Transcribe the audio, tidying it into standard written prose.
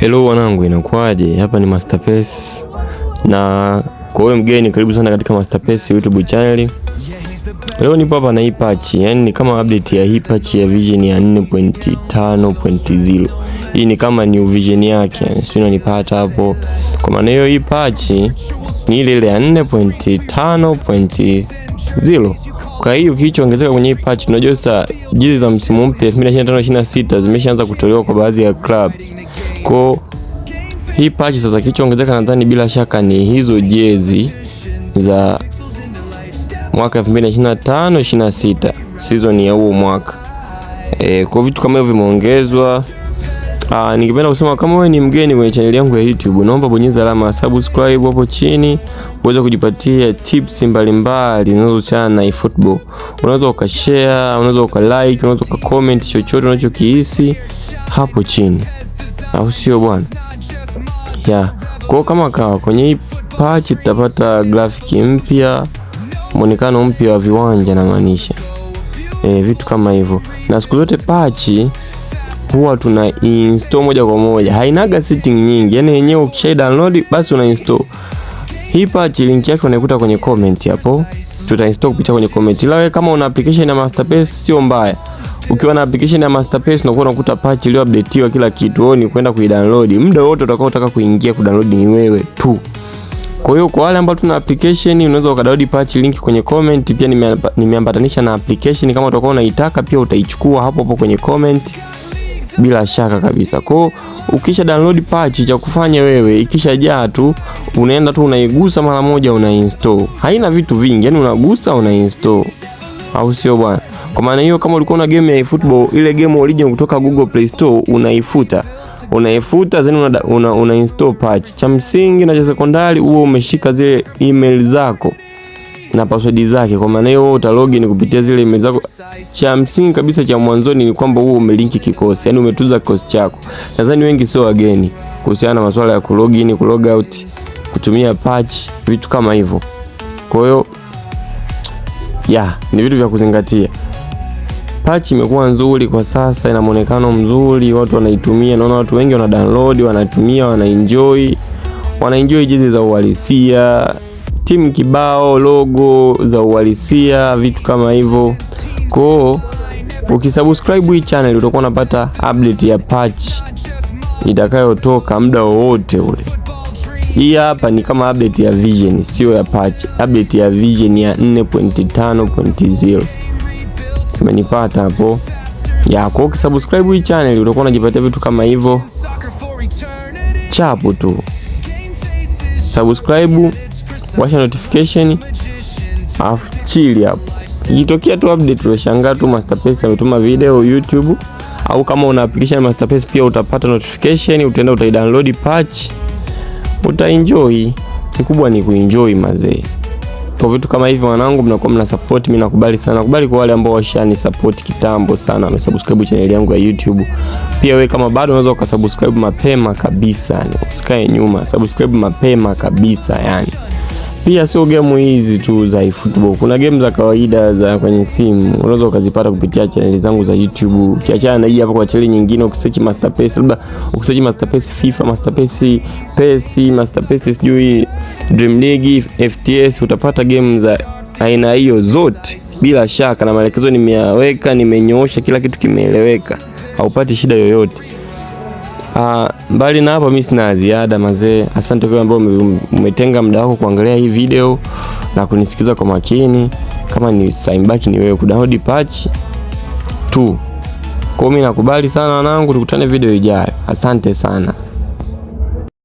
Hello wanangu, inakuaje? Hapa ni Masterpace na kwa wewe mgeni, karibu sana katika Masterpace YouTube channel. Leo nipo hapa na hii patch, yani ni kama update ya hii patch ya version ya 4.5.0. Hii ni kama new version yake, yani sio unanipata hapo. Kwa maana hiyo hii patch ni ile ya 4.5.0. Kwa hiyo kilichoongezeka kwenye hii patch, unajua sasa jezi za msimu mpya 2025-26 zimeshaanza kutolewa kwa baadhi ya clubs. Kwa hii patch sasa kilichoongezeka nadhani bila shaka ni hizo jezi za mwaka 2025-26 season ya huo mwaka. Kwa vitu kama hivyo vimeongezwa. Ningependa kusema kama wewe ni mgeni kwenye channel yangu ya YouTube, naomba bonyeza alama ya subscribe hapo chini uweze kujipatia tips mbalimbali zinazohusiana na eFootball. Unaweza ukashare, unaweza ukalike, unaweza ukacomment chochote unachokihisi hapo chini, au sio bwana? Kwa kama kwenye hii patch tutapata graphic mpya, muonekano mpya wa viwanja na maanisha vitu kama hivyo. Na siku zote patch huwa tuna install moja kwa moja, hainaga setting nyingi, yani yenyewe ukisha download basi una install. Hii patch link yake unaikuta kwenye comment hapo, tuta install kupitia kwenye comment. Ila wewe kama una application ya Masterpace sio mbaya, ukiwa na application ya Masterpace unakuwa unakuta patch ile updatewa kila kitu, wewe ni kwenda kuidownload muda wote utakaotaka kuingia kudownload ni wewe tu. Kwa hiyo kwa wale ambao tuna application unaweza ukadownload patch link kwenye comment. Pia nimeambatanisha na application, kama utakuwa unaitaka pia utaichukua hapo hapo kwenye comment bila shaka kabisa. Kwa ukisha download patch, cha kufanya wewe ikishajaa tu unaenda tu unaigusa mara moja una install. Haina vitu vingi, yani unagusa una install, au sio bwana? Kwa maana hiyo kama ulikuwa na game ya eFootball, ile game original kutoka Google Play Store unaifuta then una install patch. Cha msingi na cha sekondari uwe umeshika zile email zako na password zake. Kwa maana hiyo uta login kupitia zile email zako. Cha msingi kabisa cha mwanzoni ni kwamba uwe umelinki kikosi, yani umetunza kikosi chako. Nadhani wengi sio wageni kuhusiana na masuala ya kulogin, kulog out, kutumia patch, vitu kama hivyo. Kwa hiyo ni vitu vya kuzingatia. Patch imekuwa nzuri kwa sasa, ina muonekano mzuri, watu wanaitumia. Naona watu wengi wana download, wanatumia, wanaenjoy jezi za uhalisia, timu kibao, logo za uhalisia, vitu kama hivyo. Kwa ukisubscribe hii channel utakuwa unapata update ya patch itakayotoka muda wowote ule. Hii hapa ni kama update ya vision, sio ya patch. Update ya vision ya 4.5.0. Umenipata hapo? Kwa ukisubscribe hii channel utakuwa unajipatia vitu kama hivyo chapu tu. Subscribe, washa notification, afu chili hapo. Ikitokea tu update unashangaa tu Masterpace ametuma video YouTube, au kama una application ya Masterpace pia utapata notification, utaenda utaidownload patch, utaenjoy. Kikubwa ni kuenjoy mazee. Kwa vitu kama hivi wanangu, mnakuwa mna support, mimi nakubali sana. Nakubali kwa wale ambao washani support kitambo sana, wamesubscribe channel yangu ya YouTube. Pia wewe kama bado unaweza ukasubscribe mapema kabisa, yani usikae nyuma, subscribe mapema kabisa yani. Pia sio game hizi tu za eFootball, kuna game za kawaida za kwenye simu unaweza ukazipata kupitia channel zangu za YouTube. Kiachana na hii hapa, kwa channel nyingine ukisearch Masterpace, labda ukisearch Masterpace FIFA, Masterpace PES, Masterpace sijui Dream League, FTS, utapata game za aina hiyo zote bila shaka, na maelekezo nimeyaweka, nimenyoosha, kila kitu kimeeleweka, haupati shida yoyote. Mbali na hapa mimi sina ziada mazee. Asante kwa ambao umetenga muda wako kuangalia hii video na kunisikiza kwa makini. Kama ni sign back ni wewe kudownload patch tu. Kwa mimi nakubali sana wanangu, tukutane video ijayo. Asante sana.